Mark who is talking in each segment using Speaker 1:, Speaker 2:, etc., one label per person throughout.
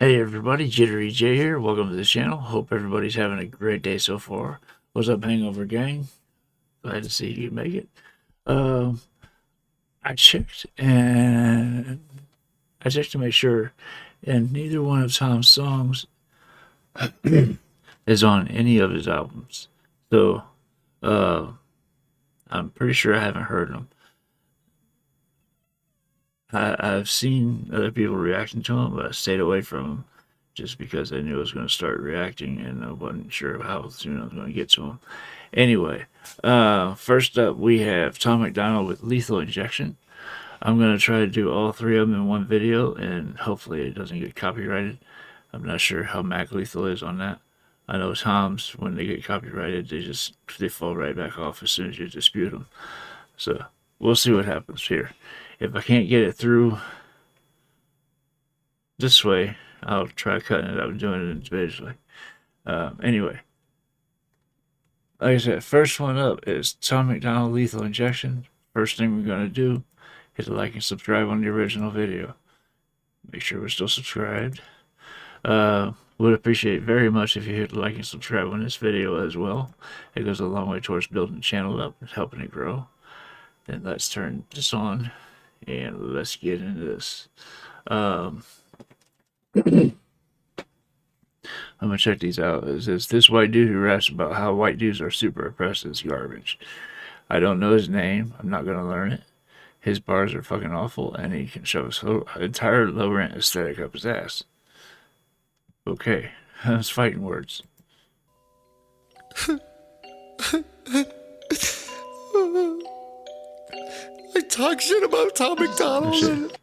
Speaker 1: Hey everybody, JitteryJay here. Welcome to the channel. Hope everybody's having a great day so far. What's up, Hangover Gang? Glad to see you make it. I checked to make sure, and neither one of Tom's songs is on any of his albums. So, I'm pretty sure I haven't heard them. I've seen other people reacting to them, but I stayed away from them just because I knew I was going to start reacting and I wasn't sure how soon I was going to get to them. Anyway, first up we have Tom MacDonald with Lethal Injection. I'm going to try to do all three of them in one video and hopefully it doesn't get copyrighted. I'm not sure how Mac Lethal is on that. I know Tom's, when they get copyrighted, they fall right back off as soon as you dispute them. So we'll see what happens here. If I can't get it through this way, I'll try cutting it up and doing it individually. Anyway, like I said, first one up is Tom MacDonald Lethal Injection. First thing we're going to do is like and subscribe on the original video. Make sure we're still subscribed. Would appreciate very much if you hit like and subscribe on this video as well. It goes a long way towards building the channel up and helping it grow. Then let's turn this on and let's get into this. I'm gonna check these out. It says, this white dude who raps about how white dudes are super oppressed is garbage. I don't know his name. I'm not gonna learn it. His bars are fucking awful, and he can shove his entire low rent aesthetic up his ass. Okay, that's fighting words.
Speaker 2: I talk shit about Tom MacDonald.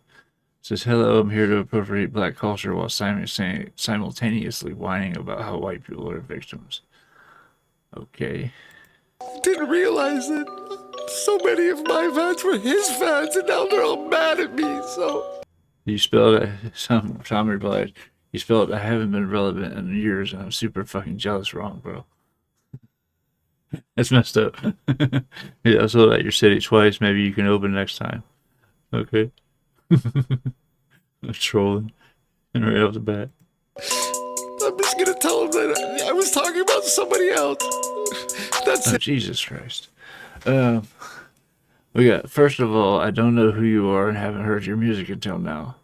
Speaker 1: Says, hello, I'm here to appropriate black culture while simultaneously whining about how white people are victims. Okay.
Speaker 2: I didn't realize that so many of my fans were his fans, and now they're all mad at me, so...
Speaker 1: You spelled it, Tom replied, you spelled I haven't been relevant in years, and I'm super fucking jealous wrong, bro. That's messed up. Yeah, I sold out your city twice. Maybe you can open next time. Okay. I'm trolling. And right off the bat.
Speaker 2: I'm just gonna tell him that I was talking about somebody else. That's it.
Speaker 1: Jesus Christ. We got, first of all, I don't know who you are and haven't heard your music until now.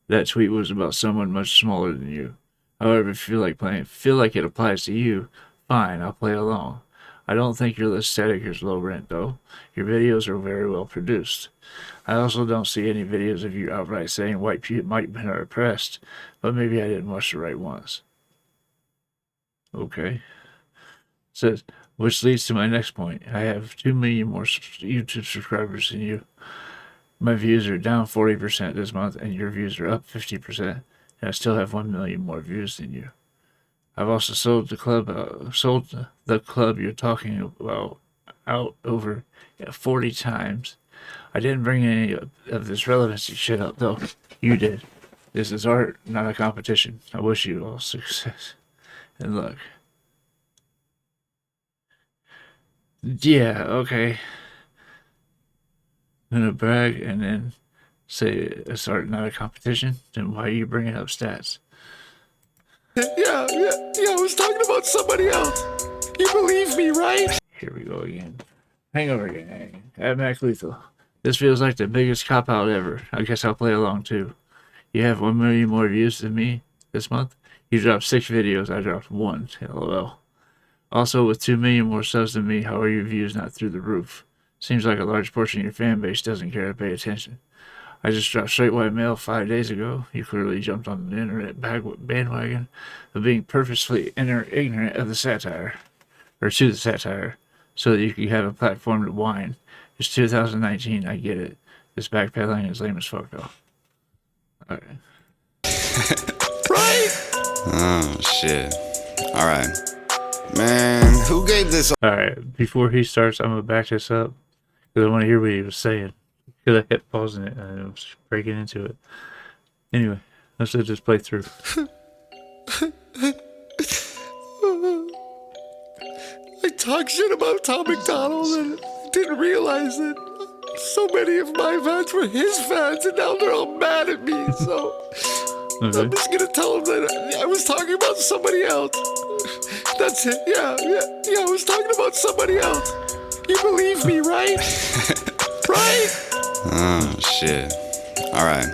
Speaker 1: That tweet was about someone much smaller than you. However, if you feel like it applies to you, fine, I'll play along. I don't think your aesthetic is low rent, though. Your videos are very well produced. I also don't see any videos of you outright saying white people are oppressed, but maybe I didn't watch the right ones. Okay. Says, which leads to my next point. I have 2 million more YouTube subscribers than you. My views are down 40% this month, and your views are up 50%, and I still have 1 million more views than you. I've also sold the club you're talking about out over 40 times. I didn't bring any of this relevancy shit up, though. You did. This is art, not a competition. I wish you all success and luck. Yeah, okay. I'm gonna brag and then say it's art, not a competition. Then why are you bringing up stats?
Speaker 2: Yeah, I was talking about somebody else. You believe me, right?
Speaker 1: Here we go again. Hangover gang. At Mac Lethal. This feels like the biggest cop-out ever. I guess I'll play along too. You have 1 million more views than me this month. You dropped 6 videos. I dropped 1. LOL. Also, with 2 million more subs than me, how are your views not through the roof? Seems like a large portion of your fan base doesn't care to pay attention. I just dropped Straight White Male 5 days ago. You clearly jumped on the internet bandwagon of being purposefully ignorant of the satire, or to the satire, so that you could have a platform to whine. It's 2019, I get it. This backpedaling is lame as fuck, though. Alright.
Speaker 2: Right?
Speaker 3: Oh, shit. Alright. Man, who gave this?
Speaker 1: Alright, before he starts, I'm gonna back this up, because I want to hear what he was saying. Because I kept pausing it and I was breaking into it. Anyway, let's let this play through.
Speaker 2: I talk shit about Tom MacDonald and didn't realize that so many of my fans were his fans, and now they're all mad at me, so...
Speaker 1: Okay.
Speaker 2: I'm just gonna tell him that I was talking about somebody else. That's it. Yeah, I was talking about somebody else. You believe me, right? Right?
Speaker 3: Oh, shit. Alright.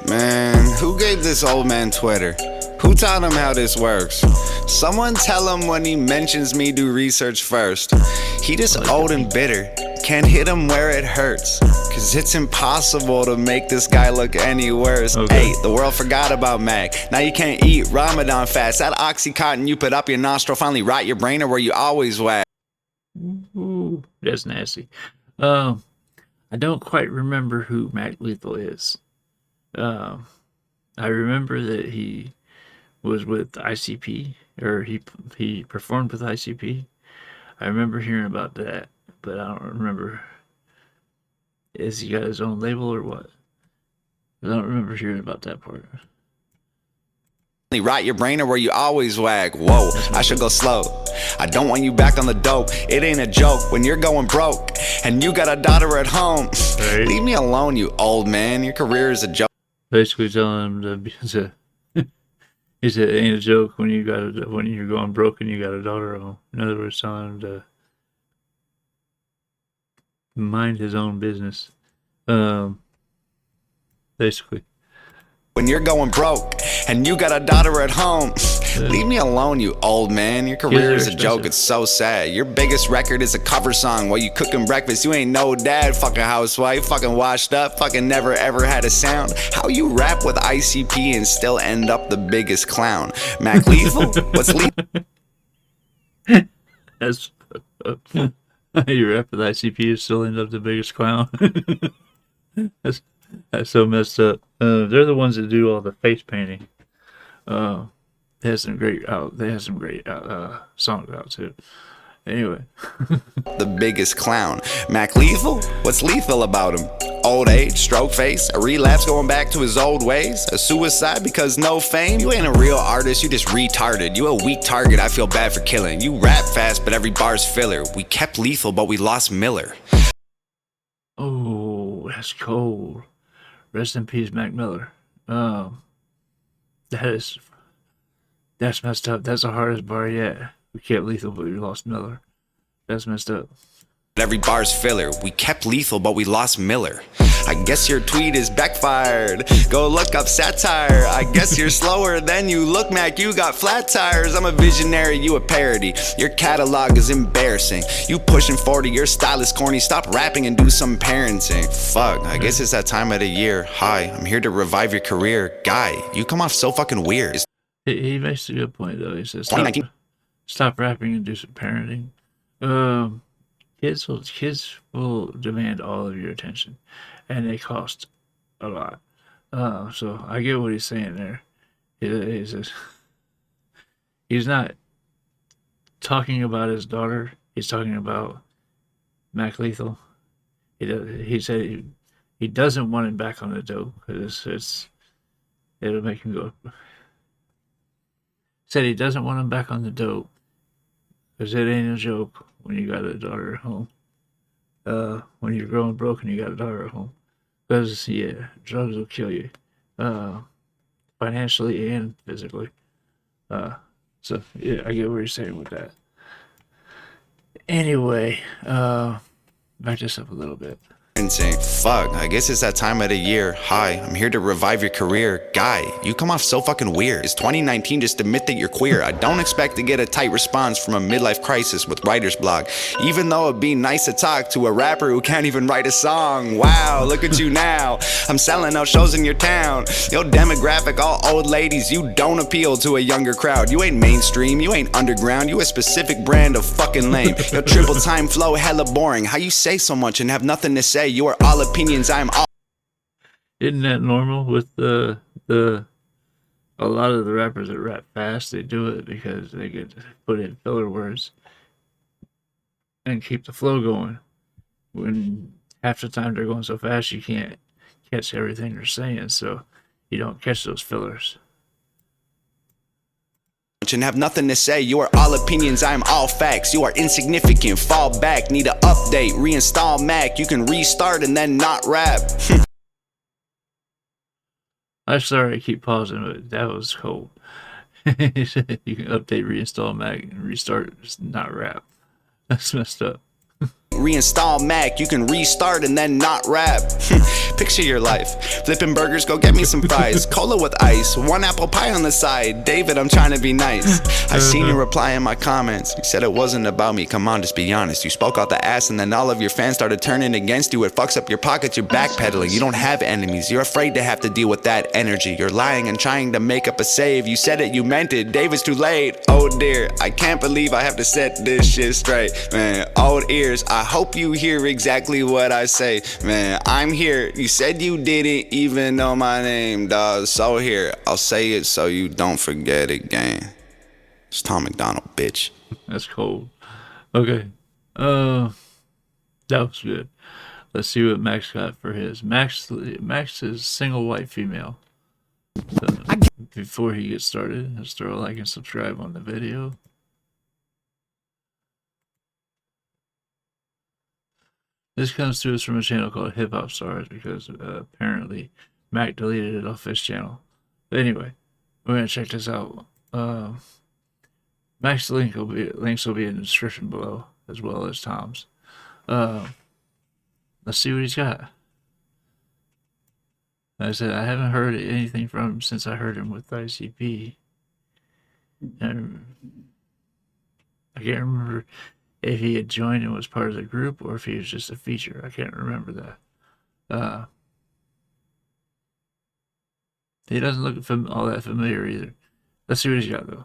Speaker 3: Man, who gave this old man Twitter? Who taught him how this works? Someone tell him when he mentions me, do research first. He just old and bitter. Can't hit him where it hurts. Cause it's impossible to make this guy look any worse.
Speaker 1: Okay.
Speaker 3: Hey, the world forgot about Mac. Now you can't eat Ramadan fast. That Oxycontin you put up your nostril finally rot your brain or where you always whack.
Speaker 1: Ooh, that's nasty. I don't quite remember who Mac Lethal is. I remember that he was with ICP, or he performed with ICP. I remember hearing about that, but I don't remember. Has he got his own label or what? I don't remember hearing about that part.
Speaker 3: Rot your brain or where you always wag. Whoa, I should go slow. I don't want you back on the dope. It ain't a joke when you're going broke and you got a daughter at home.
Speaker 1: Right.
Speaker 3: Leave me alone, you old man. Your career is a joke.
Speaker 1: Basically telling him he said it ain't a joke when you're going broke and you got a daughter at home. In other words, telling him to mind his own business. Basically.
Speaker 3: When you're going broke and you got a daughter at home. Leave me alone, you old man. Your career is a joke, it's so sad. Your biggest record is a cover song while you cooking breakfast. You ain't no dad, fucking housewife, fucking washed up, fucking never ever had a sound. How you rap with ICP and still end up the biggest clown? Mac Lethal? What's lethal?
Speaker 1: That's you rap with ICP and still end up the biggest clown. That's so messed up. They're the ones that do all the face painting. They have some great songs out too. Anyway.
Speaker 3: The biggest clown. Mac Lethal? What's lethal about him? Old age, stroke face, a relapse going back to his old ways, a suicide because no fame. You ain't a real artist, you just retarded. You a weak target, I feel bad for killing. You rap fast, but every bar's filler. We kept Lethal, but we lost Miller.
Speaker 1: Oh, that's cold. Rest in peace, Mac Miller. That's messed up. That's the hardest bar yet. We kept Lethal, but we lost Miller. That's messed up.
Speaker 3: Every bar's filler. We kept Lethal, but we lost Miller. I guess your tweet is backfired. Go look up satire. I guess you're slower than you look, Mac. You got flat tires. I'm a visionary, you a parody. Your catalog is embarrassing. You pushing 40, your style is corny. Stop rapping and do some parenting. Fuck, I guess it's that time of the year. Hi, I'm here to revive your career. Guy, you come off so fucking weird.
Speaker 1: He makes a good point, though. He says, stop rapping and do some parenting. Kids will demand all of your attention, and they cost a lot. So I get what he's saying there. He says he's not talking about his daughter. He's talking about Mac Lethal. He said he doesn't want him back on the dope because it'll make him go. Said he doesn't want him back on the dope because it ain't a joke when you got a daughter at home. When you're growing broke and you got a daughter at home. Because, yeah, drugs will kill you. Financially and physically. So, yeah, I get what you're saying with that. Anyway, back this up a little bit.
Speaker 3: Fuck, I guess it's that time of the year. Hi, I'm here to revive your career. Guy, you come off so fucking weird. It's 2019, just admit that you're queer. I don't expect to get a tight response from a midlife crisis with writer's block. Even though it'd be nice to talk to a rapper who can't even write a song. Wow, look at you now. I'm selling out shows in your town. Your demographic, all old ladies. You don't appeal to a younger crowd. You ain't mainstream, you ain't underground. You a specific brand of fucking lame. Your triple time flow hella boring. How you say so much and have nothing to say? You are all opinions, I am all.
Speaker 1: Isn't that normal with a lot of the rappers that rap fast? They do it because they get to put in filler words and keep the flow going. When half the time they're going so fast you can't catch everything they're saying, so you don't catch those fillers.
Speaker 3: And have nothing to say. You are all opinions, I am all facts. You are insignificant, fall back. Need an update, reinstall Mac. You can restart and then not rap.
Speaker 1: I'm sorry I keep pausing, but that was cold. You can update, reinstall Mac, and restart. It's not rap. That's messed up.
Speaker 3: Reinstall Mac, you can restart and then not rap. Picture your life. Flipping burgers, go get me some fries. Cola with ice, 1 apple pie on the side. David, I'm trying to be nice. I seen you reply in my comments. You said it wasn't about me, come on, just be honest. You spoke out the ass and then all of your fans started turning against you. It fucks up your pockets, you're backpedaling. You don't have enemies, you're afraid to have to deal with that energy. You're lying and trying to make up a save. You said it, you meant it, David's too late. Oh dear, I can't believe I have to set this shit straight. Man, old ears, I hope you hear exactly what I say. Man, I'm here. You said you didn't even know my name, dawg. So here, I'll say it so you don't forget again. It's Tom MacDonald, bitch.
Speaker 1: That's cold. Okay. That was good. Let's see what Max got for his. Max is single white female. Before he gets started, let's throw a like and subscribe on the video. This comes to us from a channel called Hip Hop Stars because apparently Mac deleted it off his channel. But anyway, we're gonna check this out. Mac's links will be in the description below, as well as Tom's. Let's see what he's got. Like I said, I haven't heard anything from him since I heard him with ICP. And I can't remember if he had joined and was part of the group or if he was just a feature. I can't remember that. He doesn't look all that familiar either. Let's see what he's got though.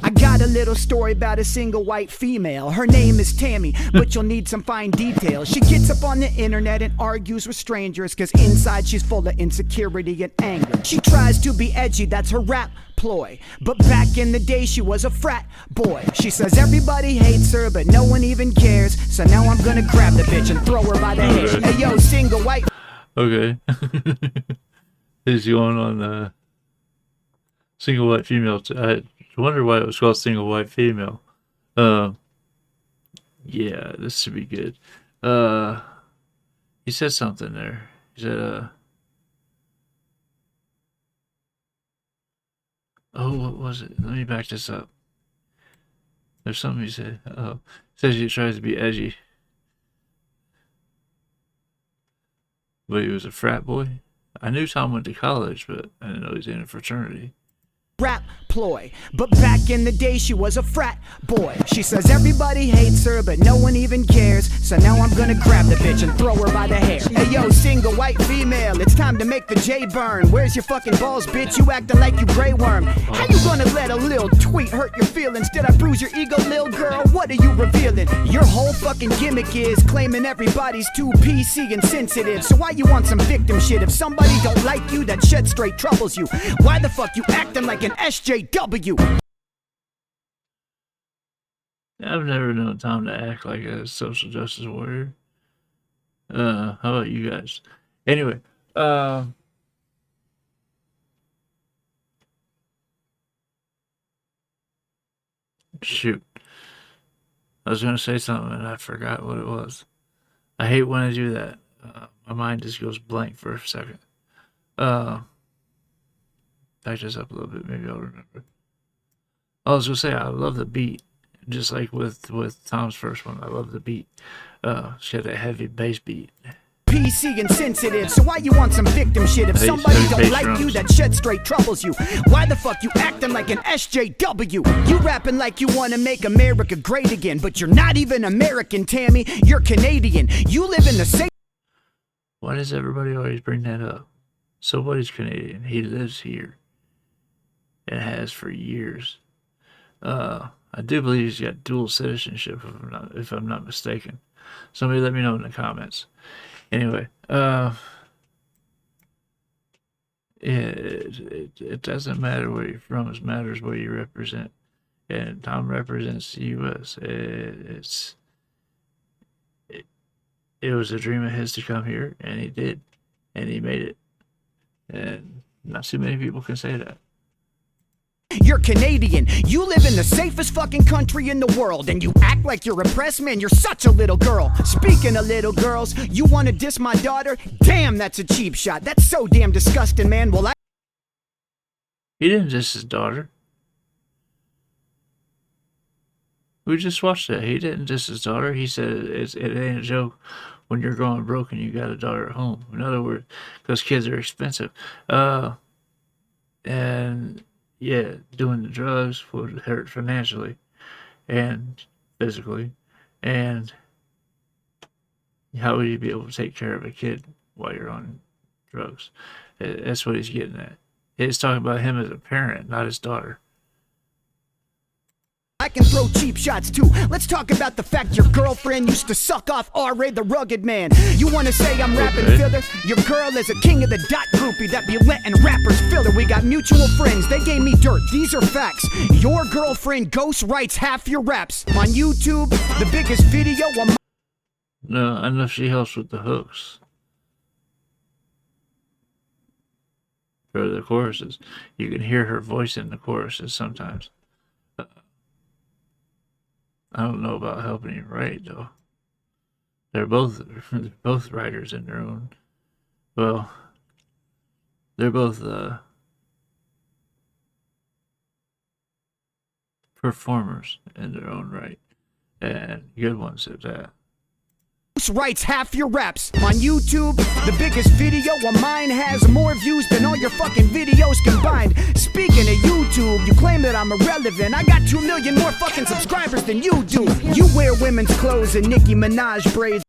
Speaker 4: I got a little story about a single white female. Her name is Tammy, but you'll need some fine details. She gets up on the internet and argues with strangers, cause inside she's full of insecurity and anger. She tries to be edgy, that's her rap ploy, but back in the day she was a frat boy. She says everybody hates her, but no one even cares. So now I'm gonna grab the bitch and throw her by the hair. Hey yo, single white.
Speaker 1: Okay. He's going on single white female. I wonder why it was called single white female. Yeah, this should be good. He said something there. He said, oh, what was it? Let me back this up. There's something he said. Oh, he says he tries to be edgy, but he was a frat boy. I knew Tom went to college, but I didn't know he was in a fraternity.
Speaker 4: Rap ploy, but back in the day she was a frat boy. She says everybody hates her, but no one even cares. So now I'm gonna grab the bitch and throw her by the hair. Hey yo, single white female, it's time to make the J burn. Where's your fucking balls, bitch? You acting like you Grey Worm. How you gonna let a little tweet hurt your feelings? Did I bruise your ego, lil girl? What are you revealing? Your whole fucking gimmick is claiming everybody's too PC and sensitive. So why you want some victim shit? If somebody don't like you, that shit straight troubles you. Why the fuck you acting like an SJW?
Speaker 1: I've never known Tom to act like a social justice warrior. How about you guys? Anyway, shoot. I was gonna say something and I forgot what it was. I hate when I do that. My mind just goes blank for a second. Back this up a little bit, maybe I'll remember. I was gonna say I love the beat, just like with Tom's first one. I love the beat. She had a heavy bass beat.
Speaker 4: PC and sensitive, so why you want some victim shit? If somebody don't like you, that shit straight troubles you. Why the fuck you acting like an SJW? You rapping like you wanna make America great again, but you're not even American, Tammy. You're Canadian. You live in the same.
Speaker 1: Why does everybody always bring that up? Somebody's Canadian. He lives here. And has for years. I do believe he's got dual citizenship, if I'm not mistaken. Somebody let me know in the comments. Anyway, it doesn't matter where you're from. It matters where you represent. And Tom represents the U.S. It was a dream of his to come here, and he did. And he made it. And not too many people can say that.
Speaker 4: You're Canadian, you live in the safest fucking country in the world, and you act like you're repressed, man, you're such a little girl. Speaking of little girls, you wanna diss my daughter? Damn, that's a cheap shot. That's so damn disgusting, man. Well,
Speaker 1: He didn't diss his daughter. We just watched that. He didn't diss his daughter. He said it ain't a joke when you're going broke and you got a daughter at home. In other words, those kids are expensive. And yeah, doing the drugs would hurt financially and physically. And how would you be able to take care of a kid while you're on drugs? That's what he's getting at. He's talking about him as a parent, not his daughter.
Speaker 4: I can throw cheap shots too. Let's talk about the fact your girlfriend used to suck off R.A. the Rugged Man. You wanna say I'm rapping filler? Your girl is a king of the dot groupie that be letting rappers filler. We got mutual friends, they gave me dirt, these are facts. Your girlfriend ghost writes half your raps. On YouTube, the biggest video on my...
Speaker 1: No, I know she helps with the hooks. For the choruses. You can hear her voice in the choruses sometimes. I don't know about helping you write though. They're both writers in their own. Well, they're both performers in their own right, and good ones at that.
Speaker 4: Writes half your raps. On YouTube, the biggest video of mine has more views than all your fucking videos combined. Speaking of YouTube, you claim that I'm irrelevant. I got 2 million more fucking subscribers than you do. You wear women's clothes and Nicki Minaj braids.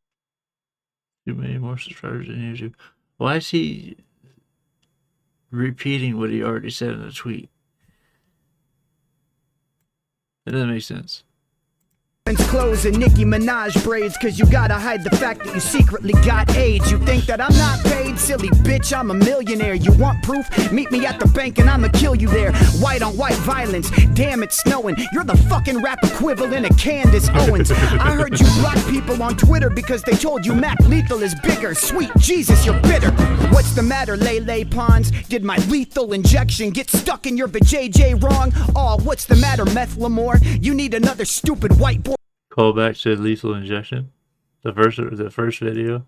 Speaker 1: 2 million more subscribers than you do. Why is he repeating what he already said in the tweet? That doesn't make sense.
Speaker 4: Clothes and Nicki Minaj braids, cause you gotta hide the fact that you secretly got AIDS. You think that I'm not paid? Silly bitch, I'm a millionaire. You want proof? Meet me at the bank and I'ma kill you there. White on white violence, damn it's snowing. You're the fucking rap equivalent of Candace Owens. I heard you block people on Twitter because they told you Mac Lethal is bigger. Sweet Jesus, you're bitter. What's the matter, Lele Pons? Did my lethal injection get stuck in your vajayjay wrong? Oh, what's the matter, Meth Lamore? You need another stupid white boy.
Speaker 1: Call back to lethal injection. The first video.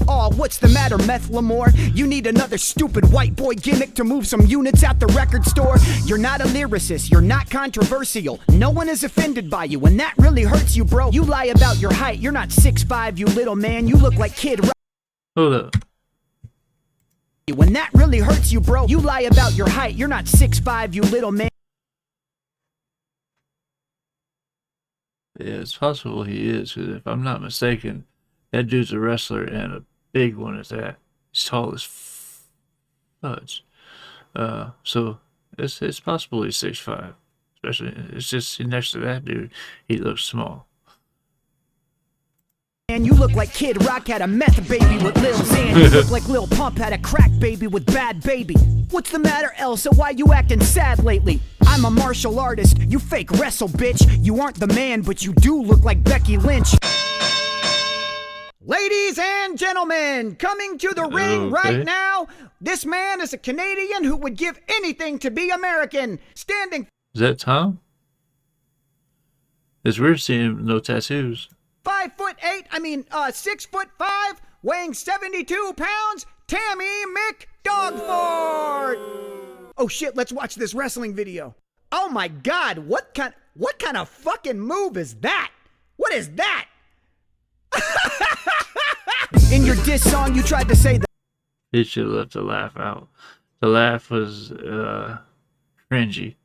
Speaker 4: Oh, what's the matter, Meth Lamore? You need another stupid white boy gimmick to move some units out the record store? You're not a lyricist, you're not controversial. No one is offended by you, and that really hurts you, bro. You lie about your height, you're not 6'5", you little man. You look like Kid Rock.
Speaker 1: Hold up.
Speaker 4: When that really hurts you, bro. You lie about your height, you're not 6'5", you little man.
Speaker 1: Yeah, it's possible he is, because if I'm not mistaken, that dude's a wrestler and a big one at that. He's tall as fudge. So it's possible he's 6'5". Especially, it's just next to that dude, he looks small.
Speaker 4: And you look like Kid Rock had a meth baby with Lil Xan. You look like Lil Pump had a crack baby with Bad Baby. What's the matter, Elsa? Why you acting sad lately? I'm a martial artist, you fake wrestle, bitch. You aren't the man, but you do look like Becky Lynch. Ladies and gentlemen, coming to the ring right now, this man is a Canadian who would give anything to be American. Standing...
Speaker 1: Is that Tom? It's weird seeing him no tattoos.
Speaker 4: 6'8", 6'5", weighing 72 pounds, Tammy MacDonald. Oh shit, let's watch this wrestling video. Oh my god, what kind of fucking move is that? What is that? In your diss song, you tried to say that.
Speaker 1: He should have left the laugh out. The laugh was cringy.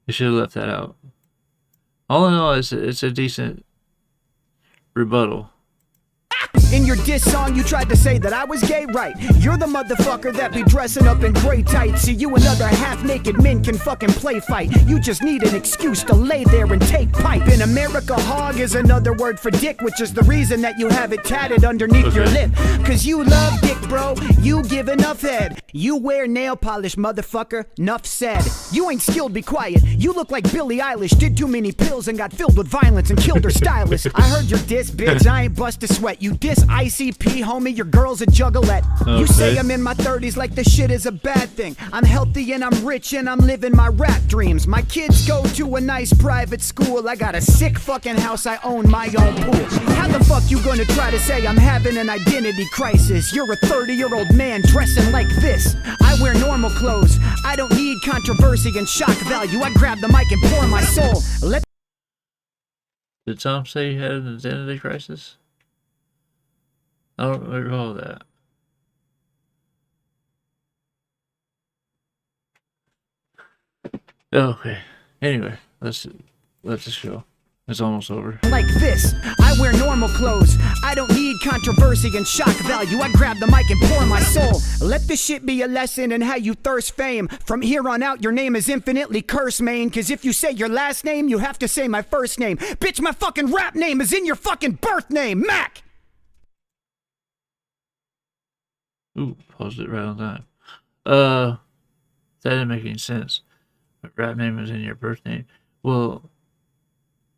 Speaker 1: You should have left that out. All in all, it's a decent rebuttal.
Speaker 4: In your diss song, you tried to say that I was gay, right? You're the motherfucker that be dressing up in gray tights, so you and other half-naked men can fucking play fight. You just need an excuse to lay there and take pipe. In America, hog is another word for dick, which is the reason that you have it tatted underneath your lip. Cause you love dick, bro. You give enough head. You wear nail polish, motherfucker. Nuff said. You ain't skilled, be quiet. You look like Billie Eilish did too many pills and got filled with violence and killed her stylist. I heard your diss, bitch. I ain't bust a sweat. You You diss ICP, homie, your girl's a juggalette. You say I'm in my 30s like the shit is a bad thing. I'm healthy and I'm rich and I'm living my rap dreams. My kids go to a nice private school. I got a sick fucking house, I own my own pool. How the fuck you gonna try to say I'm having an identity crisis? You're a 30-year-old man dressing like this. I wear normal clothes. I don't need controversy and shock value. I grab the mic and pour my soul.
Speaker 1: Did Tom say he had an identity crisis? I don't recall that. Okay. Anyway, let's just go. It's almost over.
Speaker 4: Like this, I wear normal clothes. I don't need controversy and shock value. I grab the mic and pour my soul. Let this shit be a lesson in how you thirst fame. From here on out, your name is infinitely cursed, man. Cause if you say your last name, you have to say my first name. Bitch, my fucking rap name is in your fucking birth name, Mac!
Speaker 1: Ooh, paused it right on time. That didn't make any sense. My rap name is in your birth name. Well,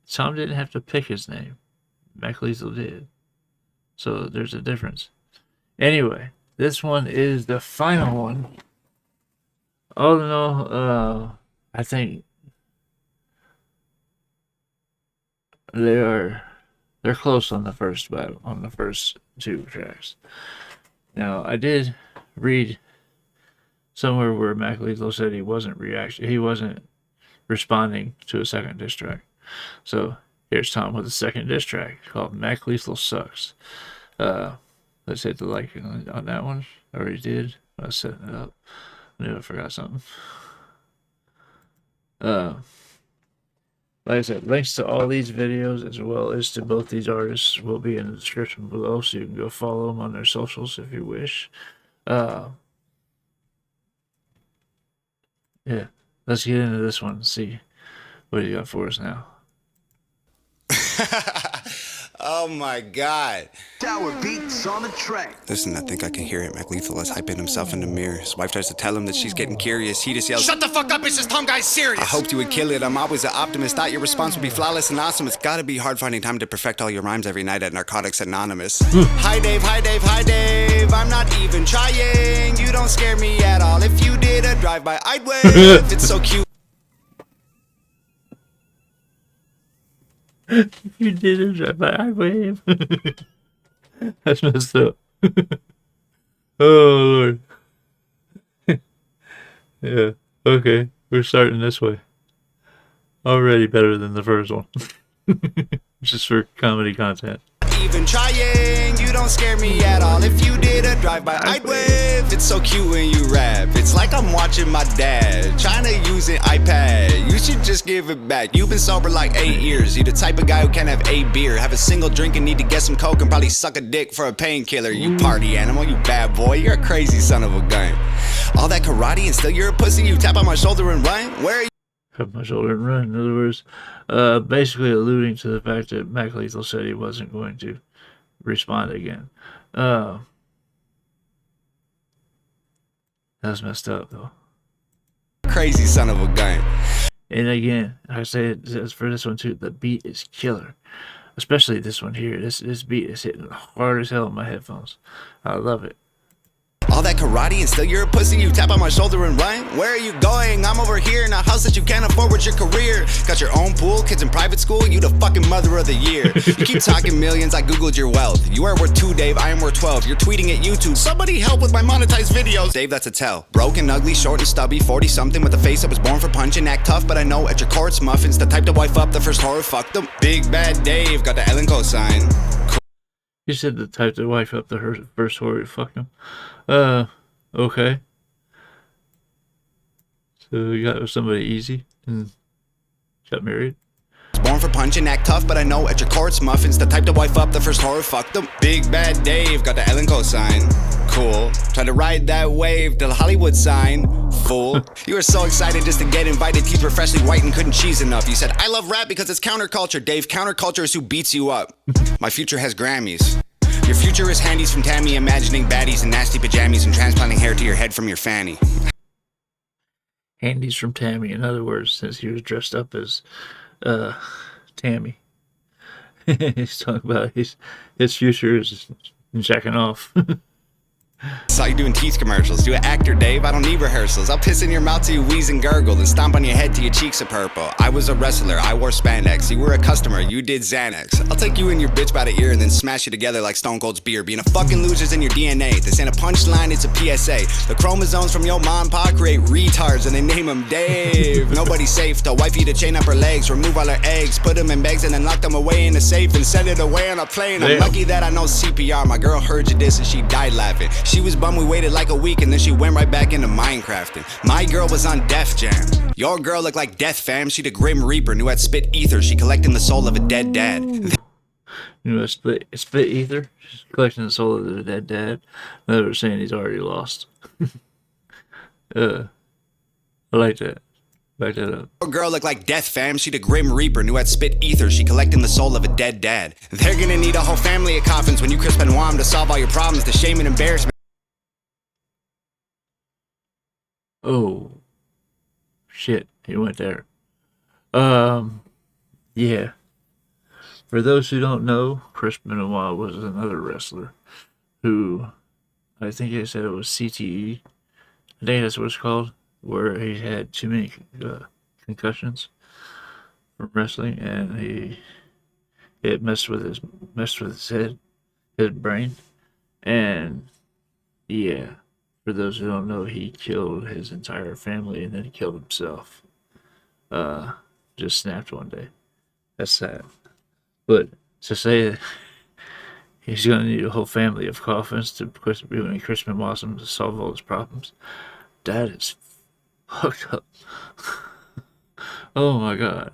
Speaker 1: Tom didn't have to pick his name. Mac Lethal did. So there's a difference. Anyway, this one is the final one. All in all, I think they're close on the first battle, on the first two tracks. Now, I did read somewhere where Mac Lethal said he wasn't responding to a second diss track. So here's Tom with a second diss track called Mac Lethal Sucks. Let's hit the like on that one. I already did. I was setting it up. I knew I forgot something. Like I said, links to all these videos as well as to both these artists will be in the description below, so you can go follow them on their socials if you wish. Yeah, let's get into this one and see what you got for us now.
Speaker 3: Oh my god.
Speaker 5: Tower beats on the track.
Speaker 3: Listen, I think I can hear it. Mac Lethal is hyping himself in the mirror. His wife tries to tell him that she's getting curious. He just yells,
Speaker 2: Shut the fuck up, it's this Tom guy's serious.
Speaker 3: I hoped you would kill it. I'm always an optimist. Thought your response would be flawless and awesome. It's gotta be hard finding time to perfect all your rhymes every night at Narcotics Anonymous. Hi Dave, hi Dave, hi Dave. I'm not even trying. You don't scare me at all. If you did a drive-by, I'd wave. It's so cute.
Speaker 1: You did it, drive-by, I wave. That's messed up. Oh, Lord. Yeah, okay. We're starting this way. Already better than the first one. Just for comedy content.
Speaker 3: Even trying, you don't scare me at all. If you did a drive-by, I'd wave. It's so cute when you rap. It's like I'm watching my dad trying to use an iPad. You should just give it back. You've been sober like 8 years. You the type of guy who can't have a beer, have a single drink and need to get some coke and probably suck a dick for a painkiller. You party animal, you bad boy. You're a crazy son of a gun. All that karate and still you're a pussy. You tap on my shoulder and run. Where are you?
Speaker 1: Tap my shoulder and run. In other words, basically alluding to the fact that Mac Lethal said he wasn't going to respond again. That's messed up, though.
Speaker 3: Crazy son of a gun.
Speaker 1: And again, I say it for this one too, the beat is killer. Especially this one here. This beat is hitting hard as hell in my headphones. I love it.
Speaker 3: All that karate and still you're a pussy. You tap on my shoulder and run. Where are you going? I'm over here in a house that you can't afford with your career. Got your own pool, kids in private school. You the fucking mother of the year. You keep talking millions, I googled your wealth. You are worth 2, Dave, I am worth 12. You're tweeting at YouTube. Somebody help with my monetized videos. Dave, that's a tell. Broken, ugly, short and stubby, 40 something with a face that was born for punching. Act tough, but I know at your core it's muffins. The type to wife up the first horror, fuck them. Big bad Dave, got the Ellen cosign.
Speaker 1: You said the type to wife up the first horror, fuck him. Okay. So you got somebody easy and got married.
Speaker 3: Born for punching, act tough, but I know at your core it's muffins. The type to wife up the first horror, fuck them. Big bad Dave, got the Ellen cosign. Cool. Try to ride that wave till the Hollywood sign. Fool. You were so excited just to get invited. Teeth were freshly white and couldn't cheese enough. You said, I love rap because it's counterculture. Dave, counterculture is who beats you up. My future has Grammys. Your future is handies from Tammy, imagining baddies in nasty pajamas and transplanting hair to your head from your fanny.
Speaker 1: Handies from Tammy, in other words, since he was dressed up as Tammy. He's talking about his future is jacking off.
Speaker 3: Saw you doing teeth commercials. Do an actor, Dave. I don't need rehearsals. I'll piss in your mouth till you wheeze and gurgle, then stomp on your head till your cheeks are purple. I was a wrestler. I wore spandex. You were a customer. You did Xanax. I'll take you and your bitch by the ear and then smash you together like Stone Cold's beer. Being a fucking loser's in your DNA. This ain't a punchline, it's a PSA. The chromosomes from your mom and pa create retards and they name them Dave. Nobody's safe. They'll wife you to chain up her legs, remove all her eggs, put them in bags and then lock them away in a safe and send it away on a plane. I'm lucky that I know CPR. My girl heard you diss and she died laughing. She was bummed we waited like a week and then she went right back into Minecrafting. My girl was on Def Jam. Your girl looked like Death Fam. She the Grim Reaper, knew I'd spit ether. She collecting the soul of a dead dad.
Speaker 1: You know, split ether, just collecting the soul of the dead dad. They were saying he's already lost. I like that. Back that up.
Speaker 3: Your girl looked like Death Fam. She the Grim Reaper, knew I'd spit ether. She collecting the soul of a dead dad. They're gonna need a whole family of coffins when you Chris Benoit to solve all your problems. The shame and embarrassment.
Speaker 1: Oh, shit, he went there. Yeah. For those who don't know, Chris Benoit was another wrestler who, I think they said it was CTE. I think that's what it's called, where he had too many concussions from wrestling, and it messed with his head, his brain, and yeah. For those who don't know, he killed his entire family and then he killed himself. Just snapped one day. That's sad. But to say that he's going to need a whole family of coffins to Chris Blossom to solve all his problems, that is fucked up. Oh my god.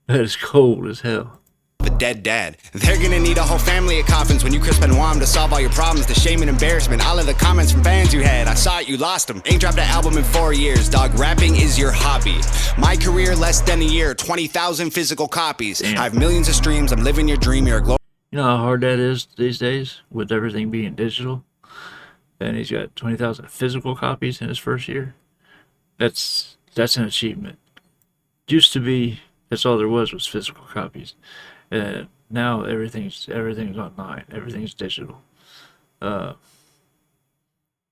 Speaker 1: That is cold as hell.
Speaker 3: A dead dad. They're gonna need a whole family of coffins when you Chris Benoit to solve all your problems. The shame and embarrassment, all of the comments from fans you had. I saw it, you lost them. Ain't dropped an album in 4 years, dog. Rapping is your hobby. My career less than a year, 20,000 physical copies.
Speaker 1: Damn.
Speaker 3: I have millions of streams. I'm living your dream. You're a glory.
Speaker 1: You know how hard that is these days with everything being digital? And he's got 20,000 physical copies in his first year. That's an achievement. Used to be, that's all there was physical copies. Now everything's online, everything's digital,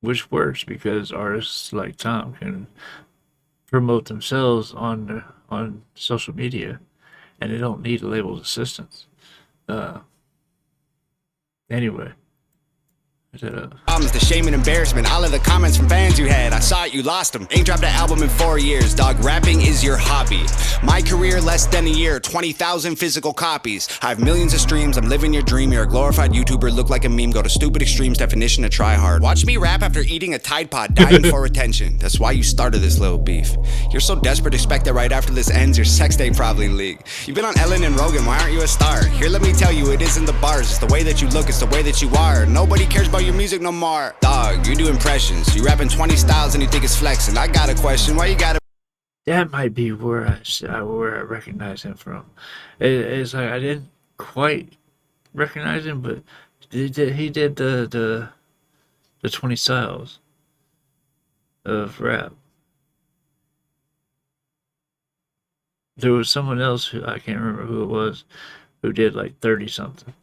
Speaker 1: which works because artists like Tom can promote themselves on social media, and they don't need a label's assistance. Anyway.
Speaker 3: Problems, the shame and embarrassment, all of the comments from fans you had. I saw it, you lost them. Ain't dropped an album in 4 years, dog. Rapping is your hobby. My career less than a year, 20,000 physical copies. I have millions of streams. I'm living your dream. You're a glorified YouTuber, look like a meme. Go to stupid extremes, definition of try hard. Watch me rap after eating a Tide Pod, dying for attention. That's why you started this little beef. You're so desperate, expect that right after this ends, your sex tape probably leak. You've been on Ellen and Rogan, why aren't you a star? Here, let me tell you, it isn't the bars. It's the way that you look, it's the way that you are. Nobody cares about your music no more. Dog, you do impressions. You rapping 20 styles and you think it's flexing. I got a question. Why you gotta...
Speaker 1: That might be where I recognize him from. It's like I didn't quite recognize him, but he did the 20 styles of rap. There was someone else who I can't remember who it was who did like 30 something.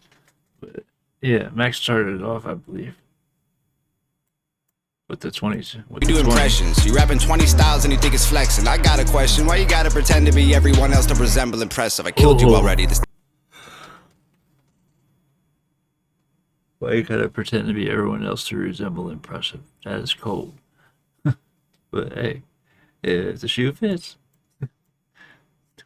Speaker 1: But yeah, Max started it off, I believe, with the 20s.
Speaker 3: You do impressions. You rapping 20 styles and you think it's flexing. I got a question. Why you gotta pretend to be everyone else to resemble impressive? I killed you already.
Speaker 1: Why you gotta pretend to be everyone else to resemble impressive? That is cold. But hey, if the shoe fits,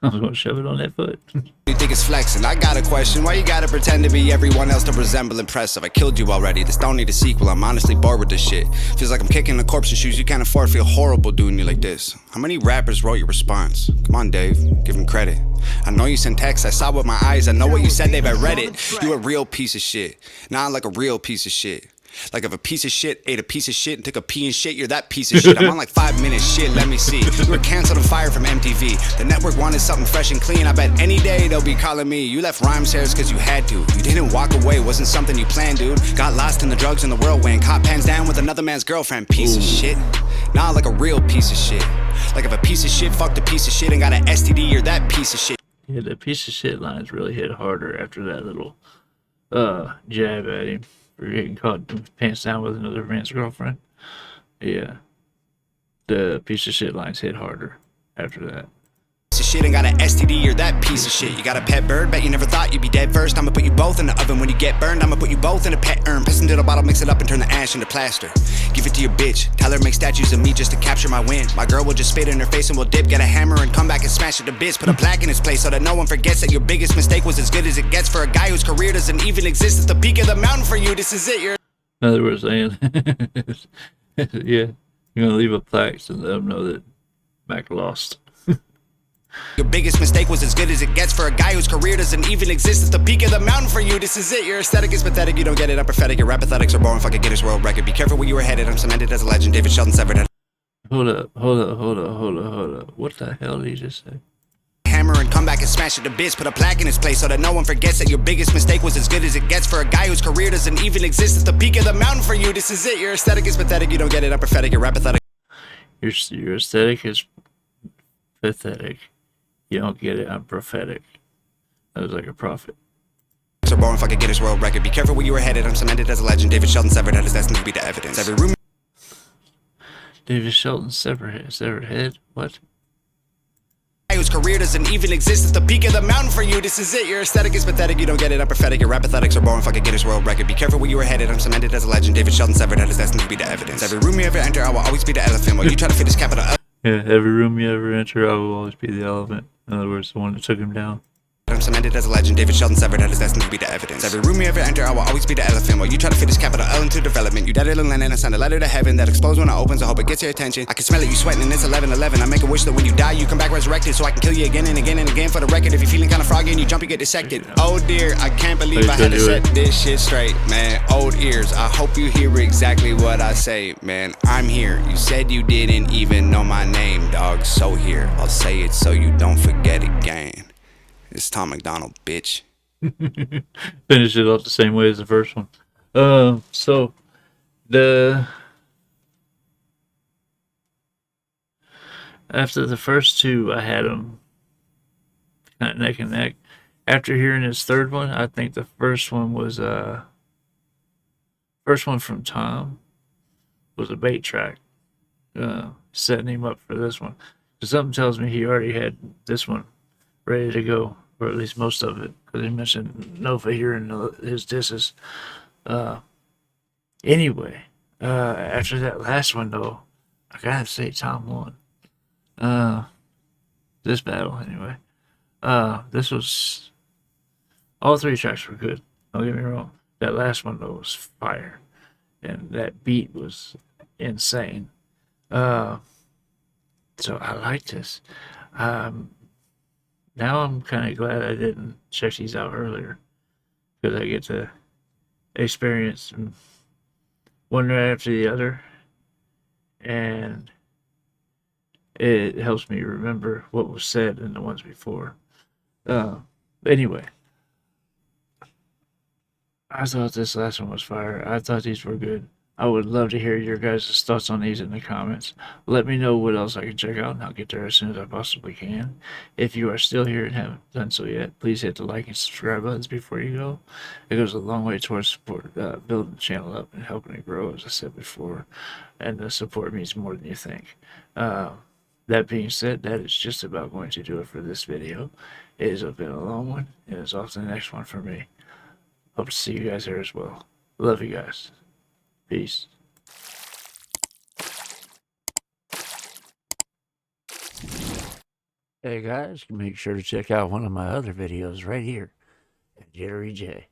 Speaker 1: I'm gonna shove it on that foot.
Speaker 3: You think it's flexing? I got a question. Why you gotta pretend to be everyone else to resemble impressive? I killed you already. This don't need a sequel. I'm honestly bored with this shit. Feels like I'm kicking the corpse's shoes you can't afford. Feel horrible doing you like this. How many rappers wrote your response? Come on, Dave. Give him credit. I know you sent text. I saw with my eyes. I know what you said, Dave. I read it. You a real piece of shit. Not like a real piece of shit. Like if a piece of shit ate a piece of shit and took a pee and shit, you're that piece of shit. I'm on like 5 minutes, shit, let me see. You were canceled and fired from MTV. The network wanted something fresh and clean. I bet any day they'll be calling me. You left rhyme shares cause you had to. You didn't walk away, wasn't something you planned, dude. Got lost in the drugs and the whirlwind. Caught pants down with another man's girlfriend. Piece of shit. Nah, like a real piece of shit. Like if a piece of shit fucked a piece of shit and got an STD, you're that piece of shit.
Speaker 1: Yeah, the piece of shit lines really hit harder after that little jab at him for getting caught pants down with another man's girlfriend. Yeah, the piece of shit lines hit harder after that.
Speaker 3: Piece of shit and got an STD, you're that piece of shit. You got a pet bird, bet you never thought you'd be dead first. I'ma put you both in the oven. When you get burned, I'ma put you both in a pet urn. Piss into the bottle, mix it up and turn the ash into plaster. Give it to your bitch, tell her make statues of me just to capture my win. My girl will just spit in her face and we'll dip, get a hammer and come back and smash it to bits. Put a plaque in its place so that no one forgets that your biggest mistake was as good as it gets for a guy whose career doesn't even exist. It's the peak of the mountain for you, this is it, you're...
Speaker 1: In other words, saying, yeah, you're gonna leave a plaque to let them know that Mac lost.
Speaker 3: Your biggest mistake was as good as it gets for a guy whose career doesn't even exist. It's the peak of the mountain for you, this is it. Your aesthetic is pathetic, you don't get it, I'm prophetic. Your rap pathetics are boring, fucking Guinness World Record. Be careful where you were headed, I'm cemented as a legend. David Sheldon severed head.
Speaker 1: Hold up. What the hell did he just say?
Speaker 3: Hammer and come back and smash it to bits. Put a plaque in its place so that no one forgets that your biggest mistake was as good as it gets for a guy whose career doesn't even exist. It's the peak of the mountain for you, this is it. Your aesthetic is pathetic, you don't get it, I'm prophetic. Your rap pathetic.
Speaker 1: Your aesthetic is pathetic. You don't get it, I'm prophetic. That was like a prophet.
Speaker 3: So boring, fucking Guinness World Record. Be careful where you were headed, I'm cemented as a legend. David Sheldon severed head is destined to be the evidence. Every room.
Speaker 1: David Shelton severed head? What?
Speaker 3: Whose career doesn't even exist. It's the peak of the mountain for you, this is it. Your aesthetic is pathetic, you don't get it, I'm prophetic. Your rap pathetics are boring, fucking Guinness World Record. Be careful where you were headed, I'm cemented as a legend. David Sheldon severed head is destined to be the evidence. Every room you ever enter, I will always be the elephant. While you try to fit this capital L.
Speaker 1: Yeah, every room you ever enter, I will always be the elephant. In other words, the one that took him down.
Speaker 3: I'm cemented as a legend. David Sheldon severed head is destined to be the evidence. Every room you ever enter, I will always be the elephant. While you try to fit this capital L into development. You dead little land and I send a letter to heaven that explodes when it opens. I hope it gets your attention. I can smell it, you sweating, and it's 11:11. I make a wish that when you die, you come back resurrected, so I can kill you again and again and again for the record. If you're feeling kind of froggy and you jump, you get dissected. Oh dear, I can't believe I had to set this shit straight, man. Old ears, I hope you hear exactly what I say, man. I'm here. You said you didn't even know my name, dog. So here, I'll say it so you don't forget again. It's Tom MacDonald, bitch.
Speaker 1: Finish it off the same way as the first one. So after the first two, I had them kind of neck and neck. After hearing his third one, I think the first one from Tom was a bait track, setting him up for this one. Because something tells me he already had this one ready to go, or at least most of it, because he mentioned Nova here in his disses. Anyway, after that last one, though, I gotta say Tom won. This battle, anyway. This was... All three tracks were good, don't get me wrong. That last one, though, was fire. And that beat was insane. So I liked this. Now I'm kind of glad I didn't check these out earlier, because I get to experience one right after the other, and it helps me remember what was said in the ones before. Anyway, I thought this last one was fire. I thought these were good. I would love to hear your guys' thoughts on these in the comments. Let me know what else I can check out, and I'll get there as soon as I possibly can. If you are still here and haven't done so yet, please hit the like and subscribe buttons before you go. It goes a long way towards support, building the channel up and helping it grow, as I said before. And the support means more than you think. That being said, that is just about going to do it for this video. It has been a long one, and it's off to the next one for me. Hope to see you guys there as well. Love you guys. Peace. Hey guys, make sure to check out one of my other videos right here at JitteryJay.